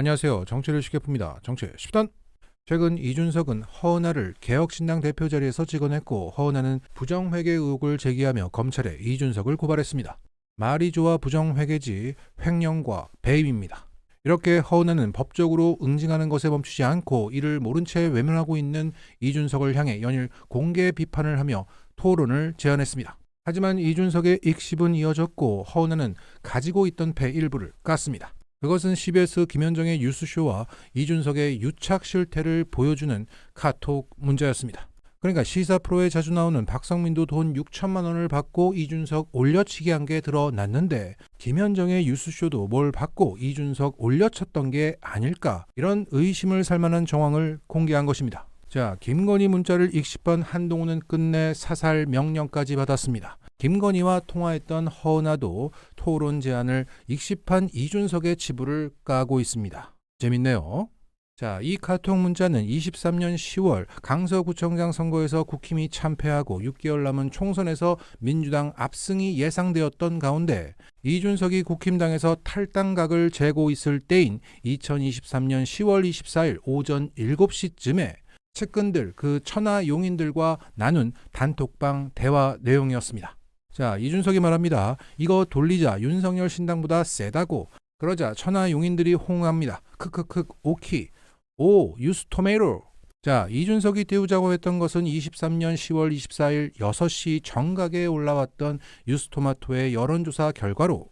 안녕하세요. 정치를 쉽게 풉니다. 정치 10단. 최근 이준석은 허은하를 개혁신당 대표 자리에서 찍어냈고 허은하는 부정회계 의혹을 제기하며 검찰에 이준석을 고발했습니다. 말이 좋아 부정회계지 횡령과 배임입니다. 이렇게 허은하는 법적으로 응징하는 것에 멈추지 않고 이를 모른 채 외면하고 있는 이준석을 향해 연일 공개 비판을 하며 토론을 제안했습니다. 하지만 이준석의 익십은 이어졌고 허은하는 가지고 있던 배 일부를 깠습니다. 그것은 CBS 김현정의 뉴스쇼와 이준석의 유착 실태를 보여주는 카톡 문자였습니다. 그러니까 시사 프로에 자주 나오는 박성민도 돈 6천만 원을 받고 이준석 올려치기 한 게 드러났는데 김현정의 뉴스쇼도 뭘 받고 이준석 올려쳤던 게 아닐까, 이런 의심을 살 만한 정황을 공개한 것입니다. 자, 김건희 문자를 익십한 한동훈은 끝내 사살 명령까지 받았습니다. 김건희와 통화했던 허은하도 토론 제안을 익십한 이준석의 치부를 까고 있습니다. 재밌네요. 자, 이 카톡 문자는 23년 10월 강서구청장 선거에서 국힘이 참패하고 6개월 남은 총선에서 민주당 압승이 예상되었던 가운데 이준석이 국힘당에서 탈당각을 재고 있을 때인 2023년 10월 24일 오전 7시쯤에 측근들, 그 천하 용인들과 나눈 단톡방 대화 내용이었습니다. 자, 이준석이 말합니다. 이거 돌리자, 윤석열 신당보다 세다고. 그러자 천하 용인들이 호응합니다. 크크크 오키. 오 유스 토메이로. 자, 이준석이 띄우자고 했던 것은 23년 10월 24일 6시 정각에 올라왔던 뉴스토마토의 여론조사 결과로,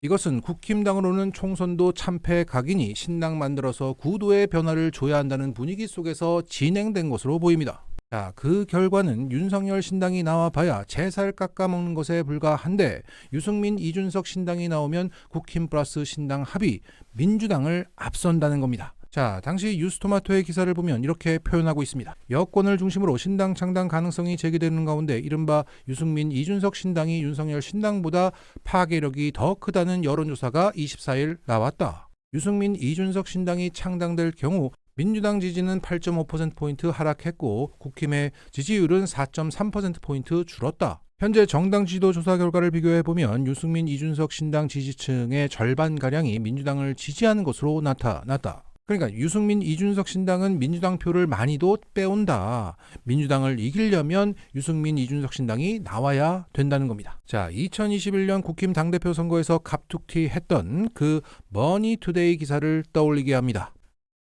이것은 국힘당으로는 총선도 참패 각이니 신당 만들어서 구도의 변화를 줘야 한다는 분위기 속에서 진행된 것으로 보입니다. 자, 그 결과는 윤석열 신당이 나와봐야 제살 깎아먹는 것에 불과한데 유승민, 이준석 신당이 나오면 국힘 플러스 신당 합이 민주당을 앞선다는 겁니다. 자, 당시 뉴스토마토의 기사를 보면 이렇게 표현하고 있습니다. 여권을 중심으로 신당 창당 가능성이 제기되는 가운데 이른바 유승민, 이준석 신당이 윤석열 신당보다 파괴력이 더 크다는 여론조사가 24일 나왔다. 유승민, 이준석 신당이 창당될 경우 민주당 지지는 8.5%포인트 하락했고 국힘의 지지율은 4.3%포인트 줄었다. 현재 정당 지지도 조사 결과를 비교해보면 유승민, 이준석 신당 지지층의 절반가량이 민주당을 지지하는 것으로 나타났다. 그러니까 유승민, 이준석 신당은 민주당 표를 많이도 빼온다. 민주당을 이기려면 유승민, 이준석 신당이 나와야 된다는 겁니다. 자, 2021년 국힘 당대표 선거에서 갑툭튀 했던 그 머니투데이 기사를 떠올리게 합니다.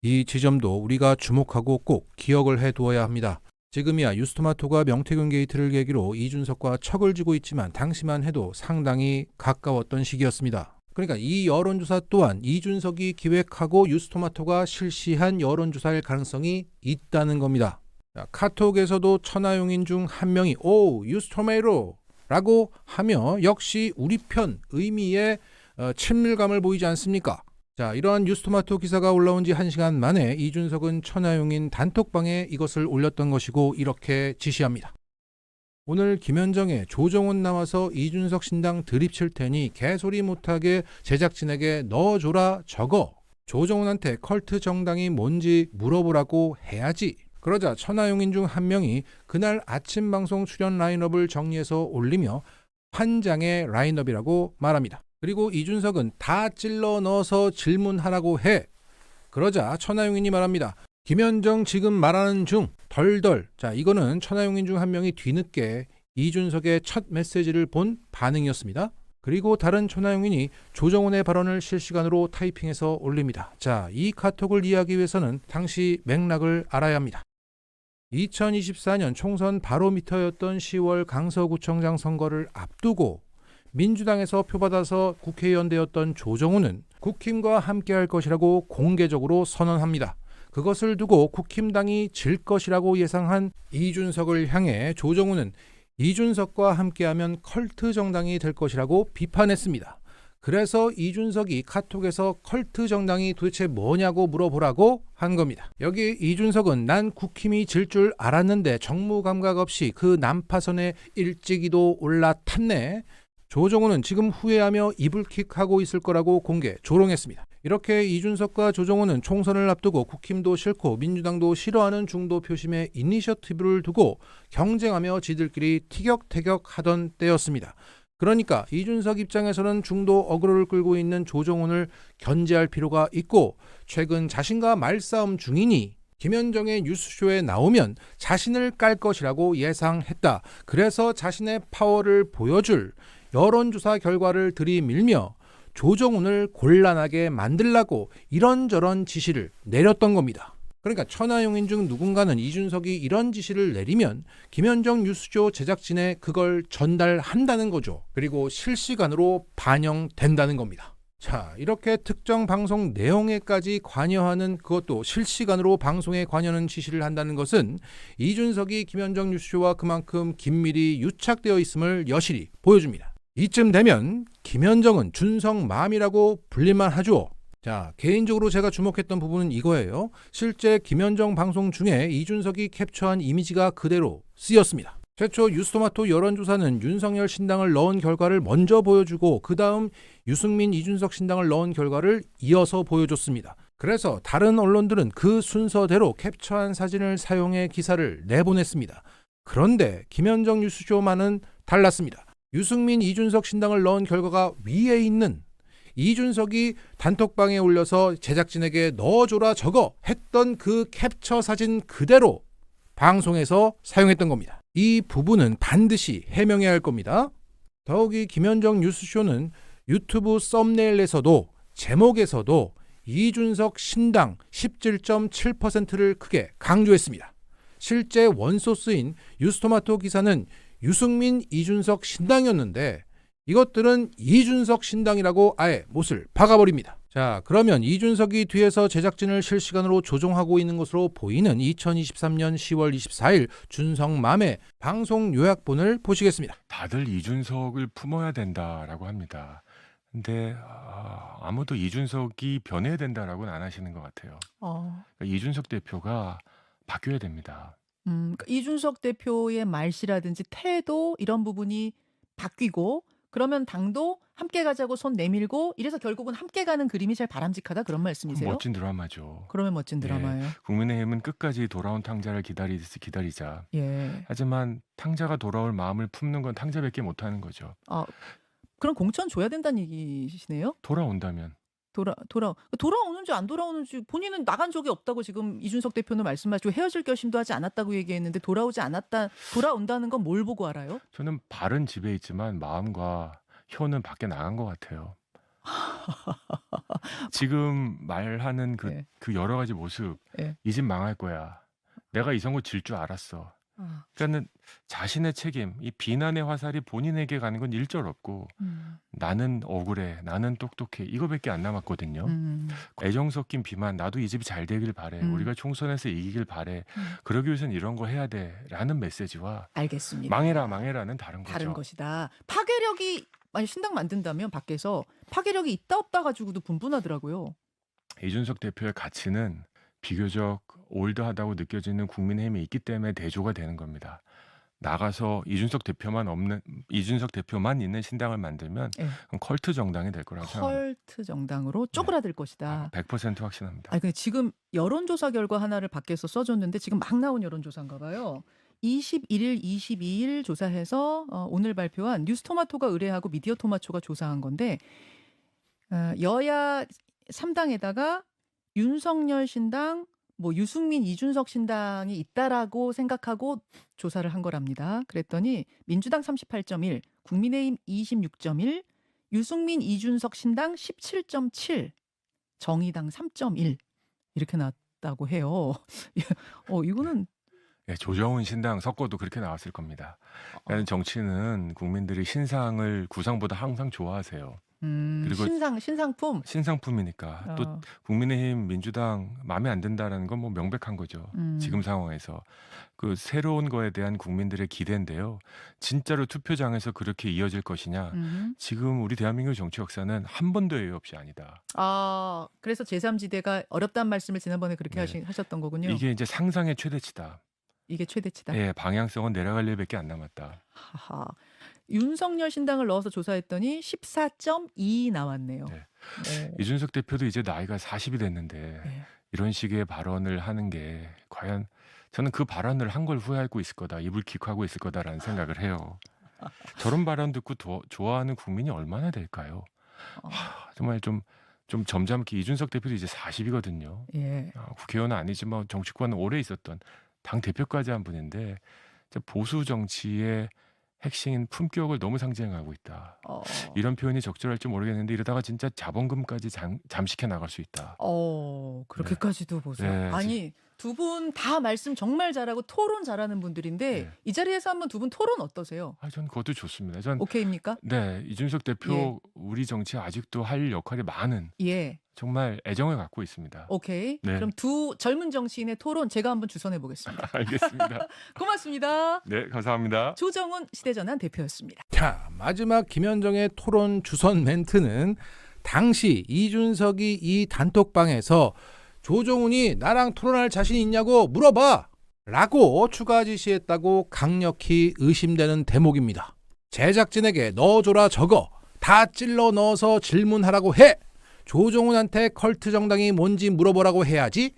이 지점도 우리가 주목하고 꼭 기억을 해두어야 합니다. 지금이야 뉴스토마토가 명태균 게이트를 계기로 이준석과 척을 쥐고 있지만 당시만 해도 상당히 가까웠던 시기였습니다. 그러니까 이 여론조사 또한 이준석이 기획하고 뉴스토마토가 실시한 여론조사일 가능성이 있다는 겁니다. 자, 카톡에서도 천하용인 중 한 명이 오 뉴스토메이로 라고 하며 역시 우리 편 의미의 친밀감을 보이지 않습니까? 자, 이러한 뉴스토마토 기사가 올라온 지 1시간 만에 이준석은 천하용인 단톡방에 이것을 올렸던 것이고 이렇게 지시합니다. 오늘 김현정의 조정훈 나와서 이준석 신당 드립칠 테니 개소리 못하게 제작진에게 넣어줘라 적어. 조정훈한테 컬트 정당이 뭔지 물어보라고 해야지. 그러자 천하용인 중 한 명이 그날 아침 방송 출연 라인업을 정리해서 올리며 환장의 라인업이라고 말합니다. 그리고 이준석은 다 찔러 넣어서 질문하라고 해. 그러자 천하용인이 말합니다. 김현정 지금 말하는 중 덜덜. 자, 이거는 천하용인 중 한 명이 뒤늦게 이준석의 첫 메시지를 본 반응이었습니다. 그리고 다른 천하용인이 조정훈의 발언을 실시간으로 타이핑해서 올립니다. 자, 이 카톡을 이해하기 위해서는 당시 맥락을 알아야 합니다. 2024년 총선 바로미터였던 10월 강서구청장 선거를 앞두고 민주당에서 표받아서 국회의원 되었던 조정훈은 국힘과 함께할 것이라고 공개적으로 선언합니다. 그것을 두고 국힘당이 질 것이라고 예상한 이준석을 향해 조정훈은 이준석과 함께하면 컬트 정당이 될 것이라고 비판했습니다. 그래서 이준석이 카톡에서 컬트 정당이 도대체 뭐냐고 물어보라고 한 겁니다. 여기 이준석은 난 국힘이 질 줄 알았는데 정무감각 없이 그 난파선에 일찍이도 올라탔네. 조정훈은 지금 후회하며 이불킥하고 있을 거라고 공개 조롱했습니다. 이렇게 이준석과 조정훈은 총선을 앞두고 국힘도 싫고 민주당도 싫어하는 중도 표심의 이니셔티브를 두고 경쟁하며 지들끼리 티격태격하던 때였습니다. 그러니까 이준석 입장에서는 중도 어그로를 끌고 있는 조정훈을 견제할 필요가 있고 최근 자신과 말싸움 중이니 김현정의 뉴스쇼에 나오면 자신을 깔 것이라고 예상했다. 그래서 자신의 파워를 보여줄 여론조사 결과를 들이밀며 조정훈을 곤란하게 만들라고 이런저런 지시를 내렸던 겁니다. 그러니까 천하용인 중 누군가는 이준석이 이런 지시를 내리면 김현정 뉴스쇼 제작진에 그걸 전달한다는 거죠. 그리고 실시간으로 반영된다는 겁니다. 자, 이렇게 특정 방송 내용에까지 관여하는, 그것도 실시간으로 방송에 관여하는 지시를 한다는 것은 이준석이 김현정 뉴스쇼와 그만큼 긴밀히 유착되어 있음을 여실히 보여줍니다. 이쯤 되면 김현정은 준석맘이라고 불릴만 하죠. 자, 개인적으로 제가 주목했던 부분은 이거예요. 실제 김현정 방송 중에 이준석이 캡처한 이미지가 그대로 쓰였습니다. 최초 뉴스토마토 여론조사는 윤석열 신당을 넣은 결과를 먼저 보여주고 그 다음 유승민, 이준석 신당을 넣은 결과를 이어서 보여줬습니다. 그래서 다른 언론들은 그 순서대로 캡처한 사진을 사용해 기사를 내보냈습니다. 그런데 김현정 뉴스쇼만은 달랐습니다. 유승민, 이준석 신당을 넣은 결과가 위에 있는 이준석이 단톡방에 올려서 제작진에게 넣어줘라 저거 했던 그 캡처 사진 그대로 방송에서 사용했던 겁니다. 이 부분은 반드시 해명해야 할 겁니다. 더욱이 김현정 뉴스쇼는 유튜브 썸네일에서도 제목에서도 이준석 신당 17.7%를 크게 강조했습니다. 실제 원소스인 뉴스토마토 기사는 유승민, 이준석 신당이었는데 이것들은 이준석 신당이라고 아예 못을 박아버립니다. 자, 그러면 이준석이 뒤에서 제작진을 실시간으로 조종하고 있는 것으로 보이는 2023년 10월 24일 준석맘의 방송 요약본을 보시겠습니다. 다들 이준석을 품어야 된다라고 합니다. 근데 아무도 이준석이 변해야 된다라고는 안 하시는 것 같아요. 그러니까 이준석 대표가 바뀌어야 됩니다. 그러니까 이준석 대표의 말씨라든지 태도 이런 부분이 바뀌고 그러면 당도 함께 가자고 손 내밀고 이래서 결국은 함께 가는 그림이 제일 바람직하다 그런 말씀이세요? 멋진 드라마죠. 그러면 멋진 드라마예요. 국민의힘은 끝까지 돌아온 탕자를 기다리자. 예. 하지만 탕자가 돌아올 마음을 품는 건 탕자밖에 못하는 거죠. 그럼 공천 줘야 된다는 얘기시네요? 돌아온다면. 돌아오는지 안 돌아오는지 본인은 나간 적이 없다고 지금 이준석 대표는 말씀하시고 헤어질 결심도 하지 않았다고 얘기했는데 돌아온다는 건 뭘 보고 알아요? 저는 발은 집에 있지만 마음과 혀는 밖에 나간 것 같아요. 지금 말하는 예. 그 여러 가지 모습, 예. 이 집 망할 거야. 내가 이 선거 질 줄 알았어. 그러니까는 자신의 책임, 이 비난의 화살이 본인에게 가는 건 일절 없고 나는 억울해, 나는 똑똑해 이거밖에 안 남았거든요. 애정 섞인 비만, 나도 이 집이 잘 되길 바래, 우리가 총선에서 이기길 바래, 그러기 위해서는 이런 거 해야 돼라는 메시지와 알겠습니다. 망해라는 다른 거죠. 다른 것이다. 파괴력이 만약 신당 만든다면 밖에서 파괴력이 있다 없다 가지고도 분분하더라고요. 이준석 대표의 가치는 비교적 올드하다고 느껴지는 국민의힘이 있기 때문에 대조가 되는 겁니다. 나가서 이준석 대표만 있는 신당을 만들면 예. 그건 컬트 정당이 될 거라고 생각합니다. 컬트 정당으로 쪼그라들 것이다. 100% 확신합니다. 근데 지금 여론조사 결과 하나를 밖에서 써줬는데 지금 막 나온 여론조사인가 봐요. 21일, 22일 조사해서 오늘 발표한 뉴스토마토가 의뢰하고 미디어토마토가 조사한 건데 여야 3당에다가 윤석열 신당, 유승민, 이준석 신당이 있다라고 생각하고 조사를 한 거랍니다. 그랬더니 민주당 38.1, 국민의힘 26.1, 유승민, 이준석 신당 17.7, 정의당 3.1 이렇게 나왔다고 해요. 이거는 조정훈 신당 섞어도 그렇게 나왔을 겁니다. 정치는 국민들이 신상을 구상보다 항상 좋아하세요. 그리고 신상품. 신상품이니까 또 국민의힘, 민주당 마음에 안 든다라는 건 뭐 명백한 거죠. 지금 상황에서 그 새로운 거에 대한 국민들의 기대인데요. 진짜로 투표장에서 그렇게 이어질 것이냐? 지금 우리 대한민국 정치 역사는 한 번도 예외 없이 아니다. 그래서 제3지대가 어렵다는 말씀을 지난번에 그렇게 하셨던 거군요. 이게 이제 상상의 최대치다. 이게 최대치다. 예, 방향성은 내려갈 일밖에 안 남았다. 하하. 윤석열 신당을 넣어서 조사했더니 14.2 나왔네요. 이준석 대표도 이제 나이가 40이 됐는데 이런 식의 발언을 하는 게 과연 저는 그 발언을 한 걸 후회하고 있을 거다, 이불킥하고 있을 거다라는 생각을 해요. 저런 발언 듣고 좋아하는 국민이 얼마나 될까요? 어. 정말 좀 점잖게 이준석 대표도 이제 40이거든요. 예. 국회의원은 아니지만 정치권은 오래 있었던 당 대표까지 한 분인데 보수 정치의 핵심인 품격을 너무 상징하고 있다. 어. 이런 표현이 적절할지 모르겠는데 이러다가 진짜 자본금까지 잠식해 나갈 수 있다. 그렇게까지도 보세요. 네, 아니 두 분 다 말씀 정말 잘하고 토론 잘하는 분들인데 네. 이 자리에서 한번 두 분 토론 어떠세요? 전 그것도 좋습니다. 전 오케이입니까? 네, 이준석 대표 우리 정치에 아직도 할 역할이 많은 예. 정말 애정을 갖고 있습니다. 오케이. 네. 그럼 두 젊은 정치인의 토론 제가 한번 주선해 보겠습니다. 알겠습니다. 고맙습니다. 네, 감사합니다. 조정훈 시대전환 대표였습니다. 자, 마지막 김현정의 토론 주선 멘트는 당시 이준석이 이 단톡방에서 조정훈이 나랑 토론할 자신 있냐고 물어봐 라고 추가 지시했다고 강력히 의심되는 대목입니다. 제작진에게 넣어줘라 적어 다 찔러 넣어서 질문하라고 해. 조정훈한테 컬트 정당이 뭔지 물어보라고 해야지.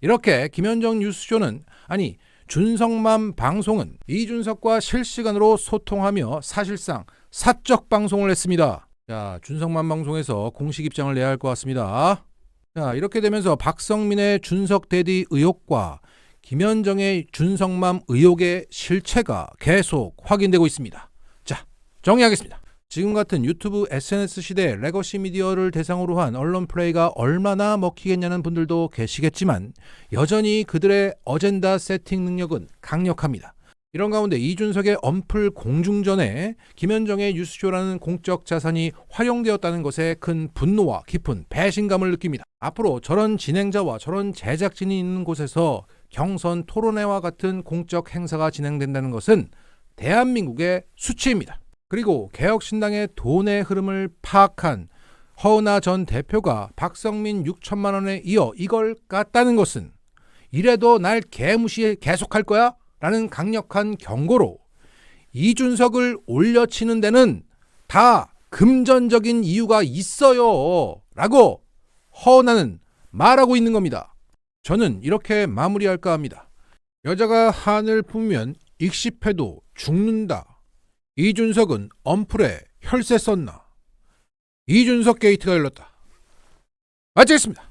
이렇게 김현정 뉴스쇼는 아니 준석맘 방송은 이준석과 실시간으로 소통하며 사실상 사적 방송을 했습니다. 자, 준석맘 방송에서 공식 입장을 내야 할 것 같습니다. 자, 이렇게 되면서 박성민의 준석 대디 의혹과 김현정의 준석맘 의혹의 실체가 계속 확인되고 있습니다. 자, 정리하겠습니다. 지금 같은 유튜브 SNS 시대 레거시 미디어를 대상으로 한 언론 플레이가 얼마나 먹히겠냐는 분들도 계시겠지만 여전히 그들의 어젠다 세팅 능력은 강력합니다. 이런 가운데 이준석의 언플 공중전에 김현정의 뉴스쇼라는 공적 자산이 활용되었다는 것에 큰 분노와 깊은 배신감을 느낍니다. 앞으로 저런 진행자와 저런 제작진이 있는 곳에서 경선 토론회와 같은 공적 행사가 진행된다는 것은 대한민국의 수치입니다. 그리고 개혁신당의 돈의 흐름을 파악한 허은하 전 대표가 박성민 6천만 원에 이어 이걸 깠다는 것은 이래도 날 개무시 계속할 거야? 라는 강력한 경고로 이준석을 올려치는 데는 다 금전적인 이유가 있어요 라고 허은하는 말하고 있는 겁니다. 저는 이렇게 마무리할까 합니다. 여자가 한을 품으면 익십해도 죽는다. 이준석은 언플에 혈세 썼나? 이준석 게이트가 열렸다. 마치겠습니다.